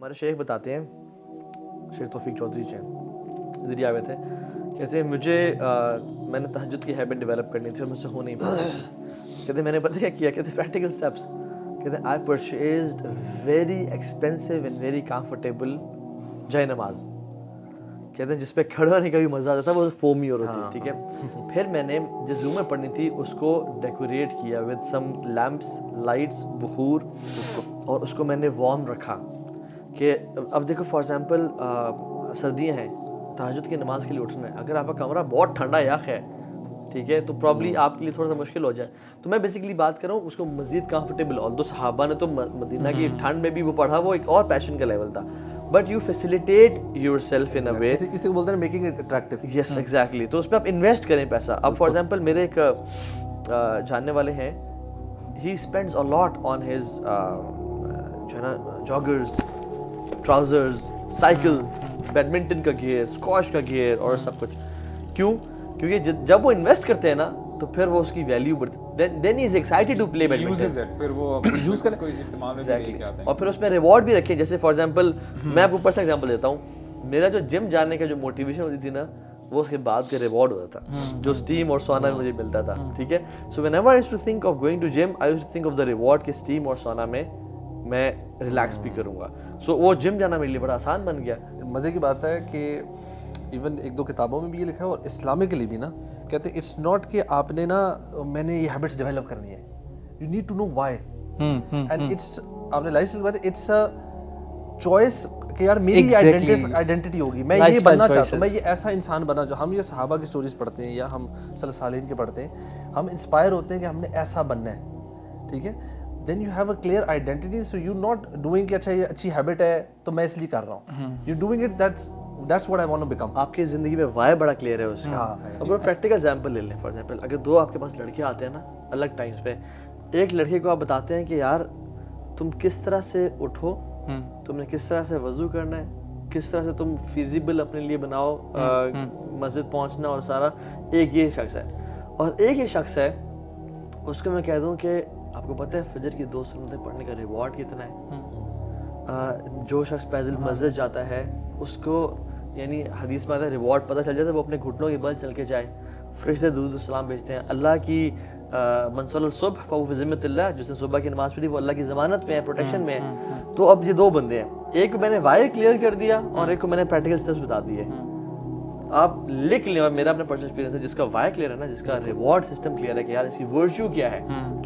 ہمارے شیخ بتاتے ہیں, شیخ توفیق چودھری جی ذریعہ ہوئے تھے, کہتے ہیں مجھے میں نے تہجد کی ہیبٹ ڈیولپ کرنی تھی اور مجھ سے ہو نہیں پا رہی. کہتے ہیں میں نے پتہ کیا کیا, کہتے ہیں پریکٹیکل اسٹیپس. کہتے ہیں I purchased very expensive and very comfortable جائے نماز. کہتے ہیں جس پہ کھڑا ہونے کا بھی مزہ آتا تھا, وہ فومی اور ہوتی, ٹھیک ہے. پھر میں نے جس روم میں پڑھنی تھی اس کو ڈیکوریٹ کیا ود سم لیمپس, لائٹس, بخور, اور اس کو میں نے وارم رکھا. کہ اب دیکھو فار ایگزامپل سردیاں ہیں, تہجد کی نماز کے لیے اٹھنا ہے, اگر آپ کا کمرہ بہت ٹھنڈا یخ ہے, ٹھیک ہے, تو پرابلی آپ کے لیے تھوڑا سا مشکل ہو جائے. تو میں بیسکلی بات کر رہا ہوں اس کو مزید کمفرٹیبل. اور صحابہ نے تو مدینہ کی ٹھنڈ میں بھی وہ پڑھا, وہ ایک اور پیشن کا لیول تھا. But you facilitate yourself in a way, اسے بولتے ہیں making it attractive. Yes exactly. تو اس پہ آپ انویسٹ کریں پیسہ. اب فار ایگزامپل میرے ایک جاننے والے ہیں, ہی spends a lot on his جو ہے نا جاگرز, ٹراؤزرز, سائیکل, بیڈمنٹن کا گیئر, اسکواش کا گیئر اور سب کچھ. کیوں؟ کیونکہ جب وہ انویسٹ کرتے ہیں نا تو پھر وہ اس کی ویلیو بڑھتی ہے. دین ہی از ایکسائٹیڈ ٹو پلے بیڈمنٹن, پھر وہ یوز کرنے کوئی استعمال میں لے کے آتے ہیں. اور پھر اس میں ریوارڈ بھی رکھیں. جیسے فار ایگزامپل میں آپ کو پرسنل ایگزامپل دیتا ہوں, میرا جو جم جانے کا جو موٹیویشن ہوتی تھی نا, وہ اس کے بعد کا ریوارڈ ہوتا تھا جو اسٹیم اور سونا میں مجھے ملتا تھا, ٹھیک ہے. So whenever I used to think of going to gym, I used to think of the reward کہ اسٹیم اور سونا میں میں ریلیکس بھی کروں گا. سو وہ جم جانا میرے لیے بڑا آسان بن گیا. مزے کی بات ہے کہ ایون ایک دو کتابوں میں بھی یہ لکھا ہے اور اسلامکلی بھی نا, کہتے ہیں اٹس ناٹ کہ آپ نے نا میں نے یہ ہیبٹس ڈیولپ کرنی ہے, you need to know why. And it's آپ نے لائف اسٹائل بات, اٹس اے چوائس کہ یار میری آئیڈینٹی ہوگی, میں یہ بننا چاہتا ہوں, میں یہ ایسا انسان بنا. جو ہم یہ صحابہ کی سٹوریز پڑھتے ہیں یا ہم سلف صالحین کے پڑھتے ہیں, ہم انسپائر ہوتے ہیں کہ ہم نے ایسا بننا ہے, ٹھیک ہے. Then you have a clear identity, so you not doing کہ اچھا یہ اچھی ہیبٹ ہے تو میں اس لیے کر رہا ہوں, you doing it that's what I want to become. آپ کی زندگی میں وائی بڑا کلیئر ہے اس کا. اب پریکٹیکل ایگزامپل لے لیں. فار ایگزامپل اگر دو آپ کے پاس لڑکے آتے ہیں نا الگ ٹائمس پہ, ایک لڑکے کو آپ بتاتے ہیں کہ یار تم کس طرح سے اٹھو, تم نے کس طرح سے وضو کرنا ہے, کس طرح سے تم فیزیبل اپنے لیے بناؤ مسجد پہنچنا اور سارا, ایک یہ شخص ہے. اور ایک یہ شخص ہے اس کو میں کہہ دوں کہ آپ کو پتہ ہے فجر کی 2 سنتیں پڑھنے کا ریوارڈ کتنا ہے. جو شخص پیدل مسجد جاتا ہے اس کو یعنی حدیث میں آتا ہے ریوارڈ پتہ چل جاتا ہے, وہ اپنے گھٹنوں کے بل چل کے جائے, فرشتے درود و سلام بھیجتے ہیں. اللہ کی من صلی الصبح فهو فی ذمۃ اللہ, جس نے صبح کی نماز پڑھی وہ اللہ کی ضمانت میں ہے, پروٹیکشن میں ہے. تو اب یہ 2 بندے ہیں, ایک کو میں نے وائی کلیئر کر دیا اور ایک کو میں نے پریکٹیکل اسٹیپس بتا دیے. آپ لکھ لیں, اور میرا اپنا پرسنل ایکسپیرینس ہے, جس کا وائی کلیئر ہے نا, جس کا ریوارڈ سسٹم کلیئر ہے کہ یار اس کی ورچو کیا ہے,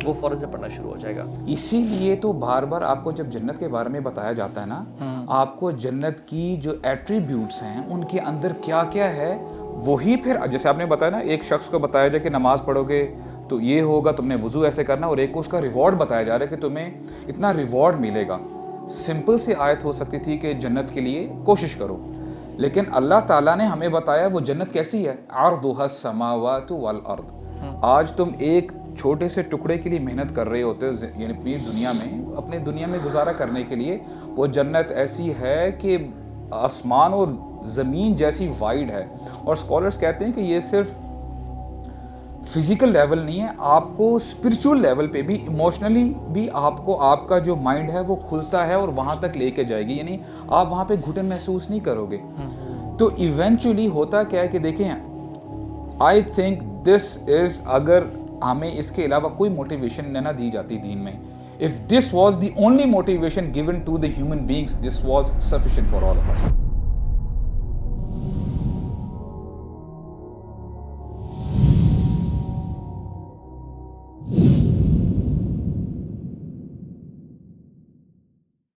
وہ فوراً سے پڑھنا شروع ہو جائے گا. اسی لیے تو بار بار آپ کو جب جنت کے بارے میں بتایا جاتا ہے نا, آپ کو جنت کی جو ایٹریبیوٹس ہیں ان کے اندر کیا کیا ہے, وہی پھر جیسے آپ نے بتایا نا, ایک شخص کو بتایا جائے کہ نماز پڑھو گے تو یہ ہوگا, تم نے وضو ایسے کرنا, اور ایک کو اس کا ریوارڈ بتایا جا رہا ہے کہ تمہیں اتنا ریوارڈ ملے گا. سمپل سی آیت ہو سکتی تھی کہ جنت کے لیے کوشش کرو, لیکن اللہ تعالیٰ نے ہمیں بتایا وہ جنت کیسی ہے, عرضها السماوات والارض. آج تم ایک چھوٹے سے ٹکڑے کے لیے محنت کر رہے ہوتے ہو, یعنی اپنے دنیا میں گزارا کرنے کے لیے, وہ جنت ایسی ہے کہ آسمان اور زمین جیسی وائڈ ہے. اور اسکالرس کہتے ہیں کہ یہ صرف فزیکل لیول نہیں ہے, آپ کو اسپرچول لیول پہ بھی, ایموشنلی بھی آپ کو آپ کا جو مائنڈ ہے وہ کھلتا ہے اور وہاں تک لے کے جائے گی, یعنی آپ وہاں پہ گھٹن محسوس نہیں کرو گے. تو ایونچولی ہوتا کیا ہے کہ دیکھیں, آئی تھنک دس از, اگر ہمیں اس کے علاوہ کوئی موٹیویشن نہ دی جاتی دین میں, if this was the only motivation given to the human beings, this was sufficient for all of us.